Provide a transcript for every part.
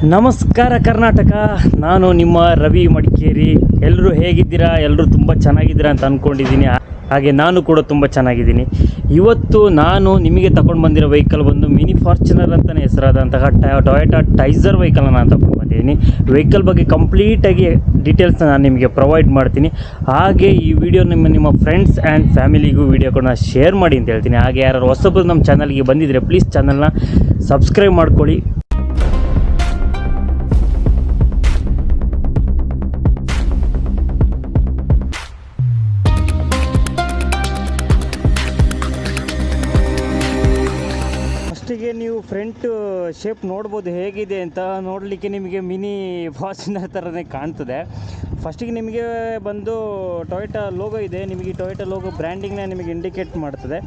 ನಮಸ್ಕಾರ ಕರ್ನಾಟಕ, ನಾನು ನಿಮ್ಮ ರವಿ ಮಡಿಕೇರಿ. ಎಲ್ಲರೂ ಹೇಗಿದ್ದೀರಾ? ಎಲ್ಲರೂ ತುಂಬ ಚೆನ್ನಾಗಿದ್ದೀರಾ ಅಂತ ಅಂದ್ಕೊಂಡಿದ್ದೀನಿ. ಹಾಗೆ ನಾನು ಕೂಡ ತುಂಬ ಚೆನ್ನಾಗಿದ್ದೀನಿ. ಇವತ್ತು ನಾನು ನಿಮಗೆ ತಗೊಂಡು ಬಂದಿರೋ ವೆಹಿಕಲ್ ಬಂದು ಮಿನಿ ಫಾರ್ಚುನರ್ ಅಂತಲೇ ಹೆಸರಾದಂತಹ ಟೊಯೋಟಾ ಟೈಸರ್ ವೆಹಿಕಲ್ನ ನಾನು ತಗೊಂಡು ಬಂದಿದ್ದೀನಿ. ವೆಹಿಕಲ್ ಬಗ್ಗೆ ಕಂಪ್ಲೀಟಾಗಿ ಡೀಟೇಲ್ಸ್ನ ನಾನು ನಿಮಗೆ ಪ್ರೊವೈಡ್ ಮಾಡ್ತೀನಿ. ಹಾಗೆ ಈ ವಿಡಿಯೋ ನಿಮ್ಮ ಫ್ರೆಂಡ್ಸ್ ಆ್ಯಂಡ್ ಫ್ಯಾಮಿಲಿಗೂ ವಿಡಿಯೋ ಕೂಡ ಶೇರ್ ಮಾಡಿ ಅಂತ ಹೇಳ್ತೀನಿ. ಹಾಗೆ ಯಾರು ಹೊಸಬರು ನಮ್ಮ ಚಾನಲ್ಗೆ ಬಂದಿದ್ದರೆ ಪ್ಲೀಸ್ ಚಾನಲ್ನ ಸಬ್ಸ್ಕ್ರೈಬ್ ಮಾಡ್ಕೊಳ್ಳಿ. ಫಸ್ಟಿಗೆ ನೀವು ಫ್ರಂಟ್ ಶೇಪ್ ನೋಡ್ಬೋದು ಹೇಗಿದೆ ಅಂತ. ನೋಡಲಿಕ್ಕೆ ನಿಮಗೆ ಮಿನಿ ಫಾರ್ಚುನರ್ ಥರನೇ ಕಾಣ್ತದೆ. ಫಸ್ಟಿಗೆ ನಿಮಗೆ ಬಂದು ಟೊಯೋಟಾ ಲೋಗೋ ಇದೆ. ನಿಮಗೆ ಟೊಯೋಟಾ ಲೋಗೋ ಬ್ರ್ಯಾಂಡಿಂಗ್ನ ನಿಮಗೆ ಇಂಡಿಕೇಟ್ ಮಾಡ್ತದೆ.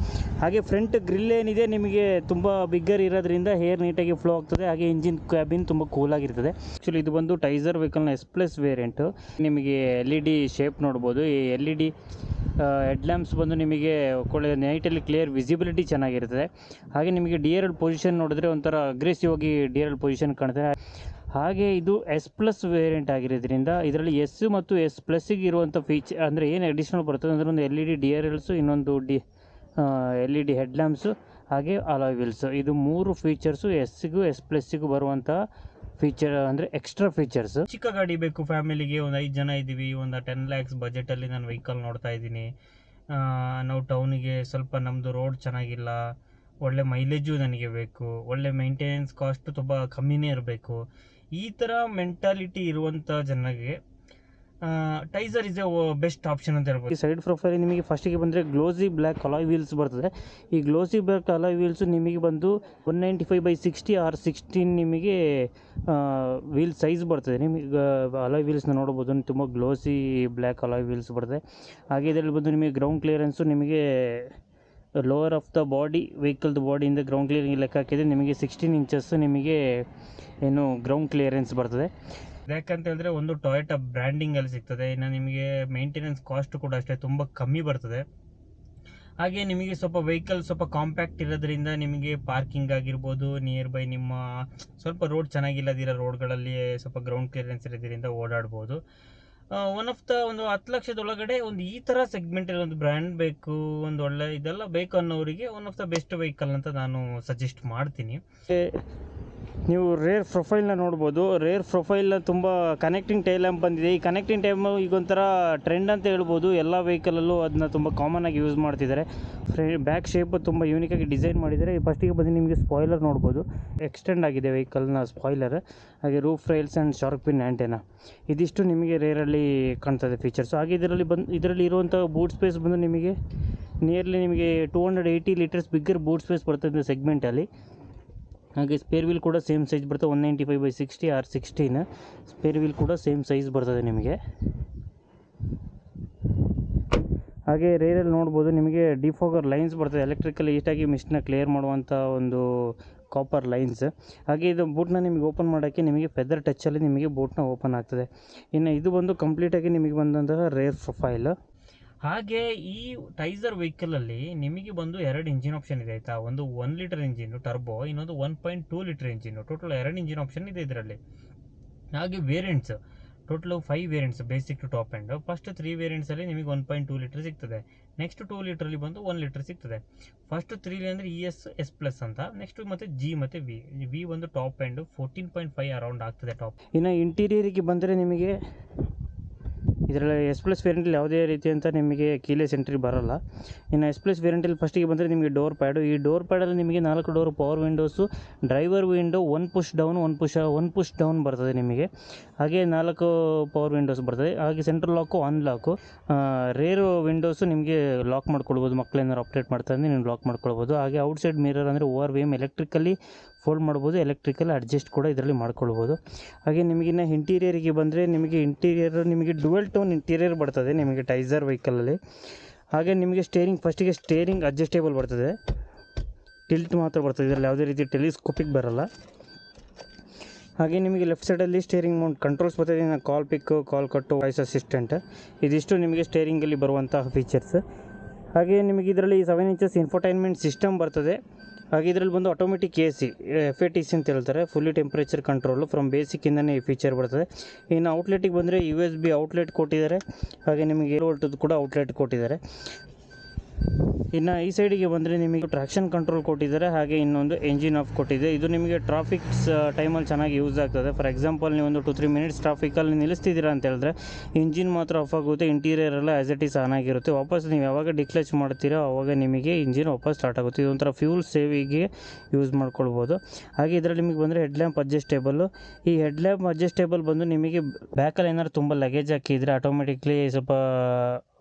ಹಾಗೆ ಫ್ರಂಟ್ ಗ್ರಿಲ್ ಏನಿದೆ ನಿಮಗೆ ತುಂಬ ಬಿಗ್ಗರ್ ಇರೋದ್ರಿಂದ ಹೇರ್ ನೀಟಾಗಿ ಫ್ಲೋ ಆಗ್ತದೆ. ಹಾಗೆ ಇಂಜಿನ್ ಕ್ಯಾಬಿನ್ ತುಂಬ ಕೂಲಾಗಿರ್ತದೆ. ಆ್ಯಕ್ಚುಲಿ ಇದು ಬಂದು ಟೈಸರ್ ವೆಹಿಕಲ್ನ S+ ವೇರಿಯಂಟು. ನಿಮಗೆ LED ಶೇಪ್ ನೋಡ್ಬೋದು. ಈ LED ಹೆಡ್ ಲ್ಯಾಂಪ್ಸ್ ಬಂದು ನಿಮಗೆ ನೈಟಲ್ಲಿ ಕ್ಲಿಯರ್ ವಿಸಿಬಿಲಿಟಿ ಚೆನ್ನಾಗಿರ್ತದೆ. ಹಾಗೆ ನಿಮಗೆ DRL ಪೊಸಿಷನ್ ನೋಡಿದ್ರೆ ಒಂಥರ ಅಗ್ರೆಸಿವ್ ಆಗಿ DRL ಪೊಸಿಷನ್ ಕಾಣ್ತದೆ. ಹಾಗೆ ಇದು S+ ವೇರಿಯಂಟ್ ಆಗಿರೋದ್ರಿಂದ ಇದರಲ್ಲಿ S ಮತ್ತು S+ಗೆ ಇರುವಂಥ ಫೀಚರ್ ಅಂದರೆ ಏನು ಅಡಿಷ್ನಲ್ ಬರ್ತದೆ ಅಂದರೆ ಒಂದು LED DRLಸು, ಇನ್ನೊಂದು LED ಹೆಡ್ ಲ್ಯಾಂಪ್ಸು, ಹಾಗೆ ಅಲಾಯ್ ವೀಲ್ಸು. ಇದು 3 ಫೀಚರ್ಸು ಎಸ್ಸಿಗೂ S+ಗೂ ಬರುವಂಥ ಫೀಚರ್ ಅಂದರೆ ಎಕ್ಸ್ಟ್ರಾ ಫೀಚರ್ಸ್. ಚಿಕ್ಕ ಗಾಡಿ ಬೇಕು ಫ್ಯಾಮಿಲಿಗೆ, ಒಂದು 5 ಜನ ಇದ್ದೀವಿ, ಒಂದು 10 lakhs ಬಜೆಟಲ್ಲಿ ನಾನು ವೆಹಿಕಲ್ ನೋಡ್ತಾ ಇದ್ದೀನಿ. ನಾವು ಟೌನಿಗೆ ಸ್ವಲ್ಪ ನಮ್ಮದು ರೋಡ್ ಚೆನ್ನಾಗಿಲ್ಲ, ಒಳ್ಳೆ ಮೈಲೇಜು ನನಗೆ ಬೇಕು, ಒಳ್ಳೆ ಮೇಂಟೆನೆನ್ಸ್ ಕಾಸ್ಟ್ ತುಂಬ ಕಮ್ಮಿನೇ ಇರಬೇಕು. ಈ ಥರ ಮೆಂಟಾಲಿಟಿ ಇರುವಂಥ ಜನರಿಗೆ ಟೈಸರ್ ಇಸ್ ಎ ಬೆಸ್ಟ್ ಆಪ್ಷನ್ ಅಂತ ಹೇಳ್ಬೋದು. ಈ ಸೈಡ್ ಪ್ರೊಫೈಲ್ ನಿಮಗೆ ಫಸ್ಟಿಗೆ ಬಂದರೆ ಗ್ಲೋಸಿ ಬ್ಲ್ಯಾಕ್ ಅಲಾಯ್ ವೀಲ್ಸ್ ಬರ್ತದೆ. ಈ ಗ್ಲೋಸಿ ಬ್ಲ್ಯಾಕ್ ಅಲಾಯ್ ವೀಲ್ಸು ನಿಮಗೆ ಬಂದು 195/60 R16 ನಿಮಗೆ ವೀಲ್ ಸೈಜ್ ಬರ್ತದೆ. ನಿಮಗೆ ಅಲಾಯ್ ವೀಲ್ಸ್ನ ನೋಡ್ಬೋದು, ತುಂಬ ಗ್ಲೋಸಿ ಬ್ಲ್ಯಾಕ್ ಅಲಾಯ್ ವೀಲ್ಸ್ ಬರ್ತದೆ. ಹಾಗೆ ಇದರಲ್ಲಿ ಬಂದು ನಿಮಗೆ ಗ್ರೌಂಡ್ ಕ್ಲಿಯರೆನ್ಸು ನಿಮಗೆ ಲೋವರ್ ಆಫ್ ದ ಬಾಡಿ, ವೆಹಿಕಲ್ದು ಬಾಡಿಯಿಂದ ಗ್ರೌಂಡ್ ಕ್ಲಿಯರಿಂಗ್ ಲೆಕ್ಕ ಹಾಕಿದರೆ ನಿಮಗೆ 16 ಇಂಚಸ್ಸು ನಿಮಗೆ ಏನು ಗ್ರೌಂಡ್ ಕ್ಲಿಯರೆನ್ಸ್ ಬರ್ತದೆ. ಯಾಕಂತ ಹೇಳಿದ್ರೆ ಒಂದು ಟೊಯೋಟಾ ಬ್ರ್ಯಾಂಡಿಂಗಲ್ಲಿ ಸಿಗ್ತದೆ. ಇನ್ನು ನಿಮಗೆ ಮೇಂಟೆನೆನ್ಸ್ ಕಾಸ್ಟ್ ಕೂಡ ಅಷ್ಟೇ ತುಂಬ ಕಮ್ಮಿ ಬರ್ತದೆ. ಹಾಗೆ ನಿಮಗೆ ಸ್ವಲ್ಪ ವೆಹಿಕಲ್ ಸ್ವಲ್ಪ ಕಾಂಪ್ಯಾಕ್ಟ್ ಇರೋದ್ರಿಂದ ನಿಮಗೆ ಪಾರ್ಕಿಂಗ್ ಆಗಿರ್ಬೋದು, ನಿಯರ್ ಬೈ ನಿಮ್ಮ ಸ್ವಲ್ಪ ರೋಡ್ ಚೆನ್ನಾಗಿಲ್ಲದಿರೋ ರೋಡ್ಗಳಲ್ಲಿ ಸ್ವಲ್ಪ ಗ್ರೌಂಡ್ ಕ್ಲಿಯರೆನ್ಸ್ ಇರೋದ್ರಿಂದ ಓಡಾಡ್ಬೋದು. ಒಂದು 10 ಲಕ್ಷದೊಳಗಡೆ ಒಂದು ಈ ಥರ ಸೆಗ್ಮೆಂಟಲ್ಲಿ ಒಂದು ಬ್ರ್ಯಾಂಡ್ ಬೇಕು, ಒಂದು ಒಳ್ಳೆ ಇದೆಲ್ಲ ಬೇಕು ಅನ್ನೋರಿಗೆ one of the best vehicle ಅಂತ ನಾನು ಸಜೆಸ್ಟ್ ಮಾಡ್ತೀನಿ. ನೀವು ರೇರ್ ಪ್ರೊಫೈಲ್ನ ನೋಡ್ಬೋದು. ರೇರ್ ಪ್ರೊಫೈಲ್ನ ತುಂಬ ಕನೆಕ್ಟಿಂಗ್ ಟೈಲ್ ಲ್ಯಾಂಪ್ ಬಂದಿದೆ. ಈ ಕನೆಕ್ಟಿಂಗ್ ಟೈಮ್ ಈಗ ಒಂಥರ ಟ್ರೆಂಡ್ ಅಂತ ಹೇಳ್ಬೋದು. ಎಲ್ಲ ವೆಹಿಕಲಲ್ಲೂ ಅದನ್ನ ತುಂಬ ಕಾಮನ್ನಾಗಿ ಯೂಸ್ ಮಾಡ್ತಿದ್ದಾರೆ. ಬ್ಯಾಕ್ ಶೇಪು ತುಂಬ ಯೂನಿಕಾಗಿ ಡಿಸೈನ್ ಮಾಡಿದ್ದಾರೆ. ಫಸ್ಟಿಗೆ ಬಂದು ನಿಮಗೆ ಸ್ಪಾಯ್ಲರ್ ನೋಡ್ಬೋದು, ಎಕ್ಸ್ಟೆಂಡ್ ಆಗಿದೆ ವೆಹಿಕಲ್ನ ಸ್ಪಾಯ್ಲರ್. ಹಾಗೆ roof rails and shark pin antenna, ಇದಿಷ್ಟು ನಿಮಗೆ ರೇರಲ್ಲಿ ಕಾಣ್ತದೆ ಫೀಚರ್ಸು. ಹಾಗೆ ಇದರಲ್ಲಿ ಇರುವಂಥ ಬೂಟ್ ಸ್ಪೇಸ್ ಬಂದು ನಿಮಗೆ ನಿಯರ್ಲಿ ನಿಮಗೆ 280 ಲೀಟರ್ಸ್ ಬಿಗ್ಗರ್ ಬೂಟ್ ಸ್ಪೇಸ್ ಬರ್ತದೆ ಸೆಗ್ಮೆಂಟಲ್ಲಿ. ಹಾಗೆ ಸ್ಪೇರ್ ವೀಲ್ ಕೂಡ ಸೇಮ್ ಸೈಜ್ ಬರ್ತದೆ, 195/60 R16 ಸ್ಪೇರ್ ವೀಲ್ ಕೂಡ ಸೇಮ್ ಸೈಜ್ ಬರ್ತದೆ ನಿಮಗೆ. ಹಾಗೆ ರೇರಲ್ಲಿ ನೋಡ್ಬೋದು ನಿಮಗೆ ಡಿಫಾಗರ್ ಲೈನ್ಸ್ ಬರ್ತದೆ, ಎಲೆಕ್ಟ್ರಿಕಲ್ ಈಟಾಗಿ ಮಿಸ್ಟ್ನ ಕ್ಲಿಯರ್ ಮಾಡುವಂಥ ಒಂದು ಕಾಪರ್ ಲೈನ್ಸ್. ಹಾಗೆ ಇದು ಬೂಟ್ನ ನಿಮಗೆ ಓಪನ್ ಮಾಡೋಕ್ಕೆ ನಿಮಗೆ ಫೆದರ್ ಟಚ್ಚಲ್ಲಿ ನಿಮಗೆ ಬೂಟ್ನ ಓಪನ್ ಆಗ್ತದೆ. ಇನ್ನು ಇದು ಬಂದು ಕಂಪ್ಲೀಟಾಗಿ ನಿಮಗೆ ಬಂದಂತಹ ರೇರ್ ಪ್ರೊಫೈಲ್. ಹಾಗೆ ಈ ಟೈಸರ್ ವೆಹಿಕಲಲ್ಲಿ ನಿಮಗೆ ಬಂದು 2 ಇಂಜಿನ್ ಆಪ್ಷನ್ ಇದೆ ಆಯಿತಾ. ಒಂದು 1 ಲೀಟರ್ ಇಂಜಿನ್ನು ಟರ್ಬೋ, ಇನ್ನೊಂದು 1.2 litre engine. Total 2 engine option ಇದೆ ಇದರಲ್ಲಿ. ಹಾಗೆ variants total 5 variants, basic to top end. First 3 ವೇರಿಯಂಟ್ಸಲ್ಲಿ ನಿಮಗೆ 1.2 ಲೀಟರ್ ಸಿಗ್ತದೆ. ನೆಕ್ಸ್ಟ್ 2 ಲೀಟ್ರಲ್ಲಿ ಬಂದು 1 ಲೀಟರ್ ಸಿಗ್ತದೆ. ಫಸ್ಟ್ 3 ಅಂದರೆ S+ ಅಂತ, ನೆಕ್ಸ್ಟ್ ಮತ್ತು G ಮತ್ತು ವಿ ಒಂದು ಟಾಪ್ ಎಂಡ್ 14.5 ಅರೌಂಡ್ ಆಗ್ತದೆ ಟಾಪ್. ಇನ್ನು ಇಂಟೀರಿಯರಿಗೆ ಬಂದರೆ ನಿಮಗೆ ಇದರಲ್ಲಿ S+ ವೇರಿಯಂಟಲ್ಲಿ ಯಾವುದೇ ರೀತಿಯಂಥ ನಿಮಗೆ ಕೀಲೆಸ್ ಎಂಟ್ರಿ ಬರೋಲ್ಲ. ಇನ್ನು S+ ವೇರಿಯಂಟಲ್ಲಿ ಫಸ್ಟಿಗೆ ಬಂದರೆ ನಿಮಗೆ ಡೋರ್ ಪ್ಯಾಡು. ಈ ಡೋರ್ ಪ್ಯಾಡಲ್ಲಿ ನಿಮಗೆ 4 door power windows, driver window 1 push down 1 push down ಬರ್ತದೆ ನಿಮಗೆ. ಹಾಗೆ 4 ಪವರ್ ವಿಂಡೋಸ್ ಬರ್ತದೆ. ಹಾಗೆ central lock, unlock. Rear windows ನಿಮಗೆ ಲಾಕ್ ಮಾಡ್ಕೊಳ್ಬೋದು, ಮಕ್ಕಳೇನಾದ್ರು ಅಪ್ಡೇಟ್ ಮಾಡ್ತಾ ಇದ್ದರೆ ನೀವು ಲಾಕ್ ಮಾಡ್ಕೊಳ್ಬೋದು. ಹಾಗೆ ಔಟ್ಸೈಡ್ ಮಿರರ್ ಅಂದರೆ ORVM ಎಲೆಕ್ಟ್ರಿಕಲ್ಲಿ ಫೋಲ್ಡ್ ಮಾಡ್ಬೋದು, ಎಲೆಕ್ಟ್ರಿಕಲ್ ಅಡ್ಜಸ್ಟ್ ಕೂಡ ಇದರಲ್ಲಿ ಮಾಡ್ಕೊಳ್ಬೋದು. ಹಾಗೆ ನಿಮಗಿನ್ನ ಇಂಟೀರಿಯರಿಗೆ ಬಂದರೆ ನಿಮಗೆ ಡುವೆಲ್ ಟೋನ್ ಇಂಟೀರಿಯರ್ ಬರ್ತದೆ ನಿಮಗೆ ಟೈಸರ್ ವೆಹಿಕಲಲ್ಲಿ. ಹಾಗೆ ನಿಮಗೆ ಫಸ್ಟಿಗೆ ಸ್ಟೇರಿಂಗ್ ಅಡ್ಜಸ್ಟೇಬಲ್ ಬರ್ತದೆ, ಟಿಲ್ಟ್ ಮಾತ್ರ ಬರ್ತದೆ, ಇದರಲ್ಲಿ ಯಾವುದೇ ರೀತಿ ಟೆಲಿಸ್ಕೋಪಿಕ್ ಬರೋಲ್ಲ. ಹಾಗೆ ನಿಮಗೆ ಲೆಫ್ಟ್ ಸೈಡಲ್ಲಿ ಸ್ಟೇರಿಂಗ್ ಮೌಂಟ್ ಕಂಟ್ರೋಲ್ಸ್ ಬರ್ತದೆ. ಕಾಲ್ ಪಿಕ್ಕು, ಕಾಲ್ ಕಟ್ಟು, ವಾಯ್ಸ್ ಅಸಿಸ್ಟೆಂಟ್, ಇದಿಷ್ಟು ನಿಮಗೆ ಸ್ಟೇರಿಂಗಲ್ಲಿ ಬರುವಂತಹ ಫೀಚರ್ಸ್. ಹಾಗೆ ನಿಮಗೆ ಇದರಲ್ಲಿ 7 ಇಂಚಸ್ ಇನ್ಫೋಟೈನ್ಮೆಂಟ್ ಸಿಸ್ಟಮ್ ಬರ್ತದೆ. ಹಾಗೆ ಇದರಲ್ಲಿ ಬಂದು ಆಟೋಮೆಟಿಕ್ ಎ ಸಿ FATC ಅಂತ ಹೇಳ್ತಾರೆ, ಫುಲ್ಲಿ ಟೆಂಪ್ರೇಚರ್ ಕಂಟ್ರೋಲು. ಫ್ರಮ್ ಬೇಸಿಕ್ಕಿಂದನೇ ಈ ಫೀಚರ್ ಬರ್ತದೆ. ಇನ್ನು ಔಟ್ಲೆಟಿಗೆ ಬಂದರೆ USB ಔಟ್ಲೆಟ್ ಕೊಟ್ಟಿದ್ದಾರೆ, ಹಾಗೆ ನಿಮಗೆ 7 ವೋಲ್ಟದ್ದು ಕೂಡ ಔಟ್ಲೆಟ್ ಕೊಟ್ಟಿದ್ದಾರೆ. ಇನ್ನು ಈ ಸೈಡಿಗೆ ಬಂದರೆ ನಿಮಗೆ ಟ್ರಾಕ್ಷನ್ ಕಂಟ್ರೋಲ್ ಕೊಟ್ಟಿದ್ದಾರೆ, ಹಾಗೆ ಇನ್ನೊಂದು ಎಂಜಿನ್ ಆಫ್ ಕೊಟ್ಟಿದೆ. ಇದು ನಿಮಗೆ ಟ್ರಾಫಿಕ್ಸ್ ಟೈಮಲ್ಲಿ ಚೆನ್ನಾಗಿ ಯೂಸ್ ಆಗ್ತದೆ. ಫಾರ್ ಎಕ್ಸಾಂಪಲ್ ನೀವು ಒಂದು 2-3 ಮಿನಿಟ್ಸ್ ಟ್ರಾಫಿಕಲ್ಲಿ ನಿಲ್ಲಿಸ್ತಿದ್ದೀರಾ ಅಂತ ಹೇಳಿದ್ರೆ ಇಂಜಿನ್ ಮಾತ್ರ ಆಫ್ ಆಗುತ್ತೆ, ಇಂಟೀರಿಯರ್ ಎಲ್ಲ ಆ್ಯಸ್ ಇಟ್ ಈಸ್ ಆನ್ ಆಗಿರುತ್ತೆ. ವಾಪಸ್ ನೀವು ಯಾವಾಗ ಡಿಕ್ಲಚ್ ಮಾಡ್ತೀರೋ ಆವಾಗ ನಿಮಗೆ ಇಂಜಿನ್ ವಾಪಸ್ ಸ್ಟಾರ್ಟ್ ಆಗುತ್ತೆ. ಇದೊಂಥರ ಫ್ಯೂಲ್ ಸೇವಿಗೆ ಯೂಸ್ ಮಾಡ್ಕೊಳ್ಬೋದು. ಹಾಗೆ ಇದರಲ್ಲಿ ನಿಮಗೆ ಬಂದರೆ ಹೆಡ್ಲ್ಯಾಂಪ್ ಅಡ್ಜಸ್ಟೇಬಲ್ಲು. ಈ ಹೆಡ್ಲ್ಯಾಂಪ್ ಅಡ್ಜಸ್ಟೇಬಲ್ ಬಂದು ನಿಮಗೆ ಬ್ಯಾಕಲ್ಲಿ ಏನಾದ್ರು ತುಂಬ ಲಗೇಜ್ ಹಾಕಿದರೆ ಆಟೋಮೆಟಿಕ್ಲಿ ಸ್ವಲ್ಪ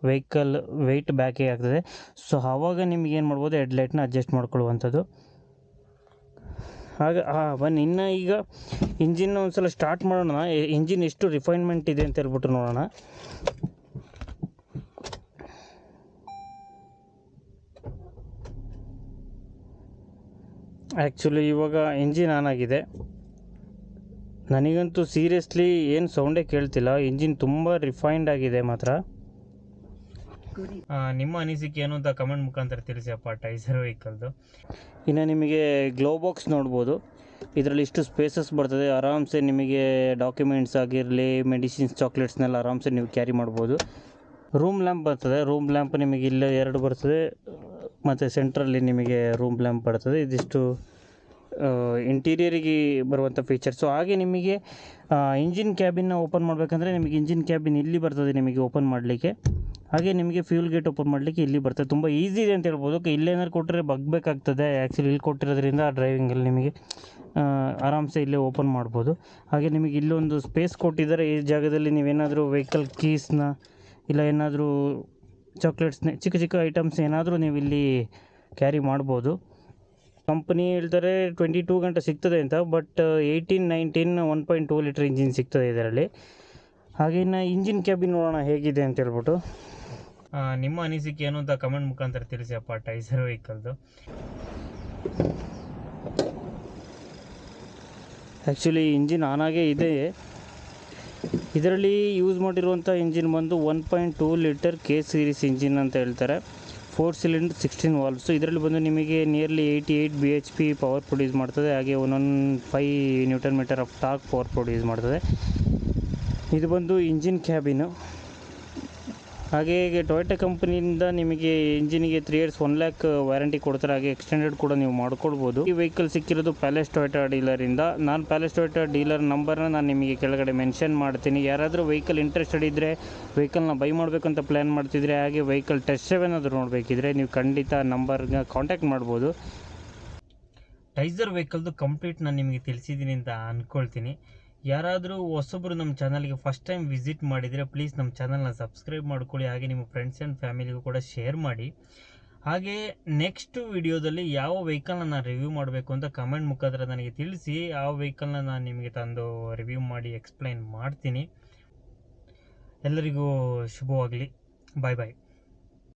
ವೆಹಿಕಲ್ ವೆಯ್ಟ್ ಬ್ಯಾಕಿಗೆ ಆಗ್ತದೆ. ಸೊ ಆವಾಗ ನಿಮ್ಗೆ ಏನು ಮಾಡ್ಬೋದು, ಹೆಡ್ಲೈಟ್ನ ಅಡ್ಜಸ್ಟ್ ಮಾಡ್ಕೊಳ್ಳುವಂಥದ್ದು. ಹಾಗೆ ಬನ್ನಿ ಇನ್ನು ಈಗ ಇಂಜಿನ್ ಒಂದು ಸಲ ಸ್ಟಾರ್ಟ್ ಮಾಡೋಣ, ಇಂಜಿನ್ ಎಷ್ಟು ರಿಫೈನ್ಮೆಂಟ್ ಇದೆ ಅಂತ ಹೇಳ್ಬಿಟ್ಟು ನೋಡೋಣ. ಆ್ಯಕ್ಚುಲಿ ಇವಾಗ ಇಂಜಿನ್ ಆನ್ ಆಗಿದೆ. ನನಗಂತೂ ಸೀರಿಯಸ್ಲಿ ಏನು ಸೌಂಡೇ ಕೇಳ್ತಿಲ್ಲ, ಇಂಜಿನ್ ತುಂಬ ರಿಫೈನ್ಡ್ ಆಗಿದೆ ಮಾತ್ರ. ನಿಮ್ಮ ಅನಿಸಿಕೆ ಏನು ಅಂತ ಕಮೆಂಟ್ ಮುಖಾಂತರ ತಿಳಿಸಿಯಪ್ಪ ಟೈಸರ್ ವೆಹಿಕಲ್ದು. ಇನ್ನು ನಿಮಗೆ ಗ್ಲೋ ಬಾಕ್ಸ್ ನೋಡ್ಬೋದು, ಇದರಲ್ಲಿ ಇಷ್ಟು ಸ್ಪೇಸಸ್ ಬರ್ತದೆ. ಆರಾಮ್ಸೆ ನಿಮಗೆ ಡಾಕ್ಯುಮೆಂಟ್ಸ್ ಆಗಿರಲಿ, ಮೆಡಿಸಿನ್ಸ್, ಚಾಕ್ಲೇಟ್ಸ್ನೆಲ್ಲ ಆರಾಮ್ಸೆ ನೀವು ಕ್ಯಾರಿ ಮಾಡ್ಬೋದು. ರೂಮ್ ಲ್ಯಾಂಪ್ ಬರ್ತದೆ, ರೂಮ್ ಲ್ಯಾಂಪ್ ನಿಮಗೆ ಇಲ್ಲೇ 2 ಬರ್ತದೆ, ಮತ್ತು ಸೆಂಟ್ರಲ್ಲಿ ನಿಮಗೆ ರೂಮ್ ಲ್ಯಾಂಪ್ ಬರ್ತದೆ. ಇದಿಷ್ಟು ಇಂಟೀರಿಯರಿಗೆ ಬರುವಂಥ ಫೀಚರ್ಸು. ಹಾಗೆ ನಿಮಗೆ ಇಂಜಿನ್ ಕ್ಯಾಬಿನ್ನ ಓಪನ್ ಮಾಡಬೇಕಂದ್ರೆ ನಿಮಗೆ ಇಂಜಿನ್ ಕ್ಯಾಬಿನ್ ಇಲ್ಲಿ ಬರ್ತದೆ ನಿಮಗೆ ಓಪನ್ ಮಾಡಲಿಕ್ಕೆ. ಹಾಗೆ ನಿಮಗೆ ಫ್ಯೂಲ್ ಗೇಟ್ ಓಪನ್ ಮಾಡಲಿಕ್ಕೆ ಇಲ್ಲಿ ಬರ್ತದೆ. ತುಂಬ ಈಸಿ ಇದೆ ಅಂತ ಹೇಳ್ಬೋದು. ಇಲ್ಲೇನಾದ್ರು ಕೊಟ್ಟರೆ ಬಗ್ಬೇಕಾಗ್ತದೆ, ಆ್ಯಕ್ಚುಲಿ ಇಲ್ಲಿ ಕೊಟ್ಟಿರೋದ್ರಿಂದ ಡ್ರೈವಿಂಗಲ್ಲಿ ನಿಮಗೆ ಆರಾಮ್ಸೆ ಇಲ್ಲೇ ಓಪನ್ ಮಾಡ್ಬೋದು. ಹಾಗೆ ನಿಮಗೆ ಇಲ್ಲೊಂದು ಸ್ಪೇಸ್ ಕೊಟ್ಟಿದ್ದಾರೆ. ಈ ಜಾಗದಲ್ಲಿ ನೀವೇನಾದರೂ ವೆಹಿಕಲ್ ಕೀಸ್ನ ಇಲ್ಲ ಏನಾದರೂ ಚಾಕ್ಲೇಟ್ಸ್ನ ಚಿಕ್ಕ ಚಿಕ್ಕ ಐಟಮ್ಸ್ ಏನಾದರೂ ನೀವು ಇಲ್ಲಿ ಕ್ಯಾರಿ ಮಾಡ್ಬೋದು. ಕಂಪ್ನಿ ಹೇಳ್ತಾರೆ 22 ಗಂಟೆ ಸಿಗ್ತದೆ ಅಂತ, ಬಟ್ 18, 19, 1.2 ಲೀಟರ್ ಇಂಜಿನ್ ಸಿಗ್ತದೆ ಇದರಲ್ಲಿ. ಹಾಗೆ ಇನ್ನು ಇಂಜಿನ್ ಕ್ಯಾಬಿನ್ ನೋಡೋಣ ಹೇಗಿದೆ ಅಂತ ಹೇಳ್ಬಿಟ್ಟು. ನಿಮ್ಮ ಅನಿಸಿಕೆ ಏನು ಅಂತ ಕಮೆಂಟ್ ಮುಖಾಂತರ ತಿಳಿಸಿಯಪ್ಪ ಟೈಸರ್ ವೆಹಿಕಲ್ದು. ಆ್ಯಕ್ಚುಲಿ ಇಂಜಿನ್ ಆನ್ ಆಗೇ ಇದೆ. ಇದರಲ್ಲಿ ಯೂಸ್ ಮಾಡಿರುವಂಥ ಇಂಜಿನ್ ಬಂದು 1.2 ಲೀಟರ್ K ಸೀರೀಸ್ ಇಂಜಿನ್ ಅಂತ ಹೇಳ್ತಾರೆ. 4 ಸಿಲಿಂಡರ್ 16 ವಾಲ್ವ್ಸು. ಇದರಲ್ಲಿ ಬಂದು ನಿಮಗೆ ನಿಯರ್ಲಿ 88 bhp ಪವರ್ ಪ್ರೊಡ್ಯೂಸ್ ಮಾಡ್ತದೆ. ಹಾಗೆ 115 newton metre of torque power produce ಮಾಡ್ತದೆ. ಇದು ಬಂದು ಇಂಜಿನ್ ಕ್ಯಾಬಿನು. ಹಾಗೆ ಟೊಯೋಟಾ ಕಂಪ್ನಿಯಿಂದ ನಿಮಗೆ ಇಂಜಿನಿಗೆ 3 years 1 lakh ವ್ಯಾರಂಟಿ ಕೊಡ್ತಾರೆ. ಹಾಗೆ ಎಕ್ಸ್ಟೆಂಡೆಡ್ ಕೂಡ ನೀವು ಮಾಡ್ಕೊಳ್ಬೋದು. ಈ ವೆಹಿಕಲ್ ಸಿಕ್ಕಿರೋದು ಪ್ಯಾಲೇಸ್ ಟೊಯೋಟಾ ಡೀಲರಿಂದ. ನಾನು ಪ್ಯಾಲೇಸ್ ಟೊಯೋಟಾ ಡೀಲರ್ ನಂಬರ್ನ ನಾನು ನಿಮಗೆ ಕೆಳಗಡೆ ಮೆನ್ಷನ್ ಮಾಡ್ತೀನಿ. ಯಾರಾದರೂ ವೆಹಿಕಲ್ ಇಂಟ್ರೆಸ್ಟೆಡ್ ಇದ್ದರೆ, ವೆಹಿಕಲ್ನ ಬೈ ಮಾಡಬೇಕಂತ ಪ್ಲ್ಯಾನ್ ಮಾಡ್ತಿದ್ರೆ, ಹಾಗೆ ವೆಹಿಕಲ್ ಟೆಸ್ಟ್ ಡ್ರೈವ್ ಏನಾದರೂ ನೋಡಬೇಕಿದ್ರೆ ನೀವು ಖಂಡಿತ ನಂಬರ್ಗೆ ಕಾಂಟ್ಯಾಕ್ಟ್ ಮಾಡ್ಬೋದು. ಟೈಸರ್ ವೆಹಿಕಲ್ದು ಕಂಪ್ಲೀಟ್ ನಾನು ನಿಮಗೆ ತಿಳಿಸಿದ್ದೀನಿ ಅಂತ ಅಂದ್ಕೊಳ್ತೀನಿ. ಯಾರಾದರೂ ಹೊಸೊಬ್ಬರು ನಮ್ಮ ಚಾನಲ್ಗೆ ಫಸ್ಟ್ ಟೈಮ್ ವಿಸಿಟ್ ಮಾಡಿದರೆ ಪ್ಲೀಸ್ ನಮ್ಮ ಚಾನಲ್ನ ಸಬ್ಸ್ಕ್ರೈಬ್ ಮಾಡ್ಕೊಳ್ಳಿ. ಹಾಗೆ ನಿಮ್ಮ ಫ್ರೆಂಡ್ಸ್ ಆ್ಯಂಡ್ ಫ್ಯಾಮಿಲಿಗೂ ಕೂಡ ಶೇರ್ ಮಾಡಿ. ಹಾಗೆ ನೆಕ್ಸ್ಟ್ ವಿಡಿಯೋದಲ್ಲಿ ಯಾವ ವೆಹಿಕಲ್ನ ನಾನು ರಿವ್ಯೂ ಮಾಡಬೇಕು ಅಂತ ಕಮೆಂಟ್ ಮುಖಾಂತರ ನನಗೆ ತಿಳಿಸಿ. ಆ ವೆಹಿಕಲ್ನ ನಾನು ನಿಮಗೆ ತಂದು ರಿವ್ಯೂ ಮಾಡಿ ಎಕ್ಸ್ಪ್ಲೈನ್ ಮಾಡ್ತೀನಿ. ಎಲ್ಲರಿಗೂ ಶುಭವಾಗಲಿ. ಬಾಯ್ ಬಾಯ್.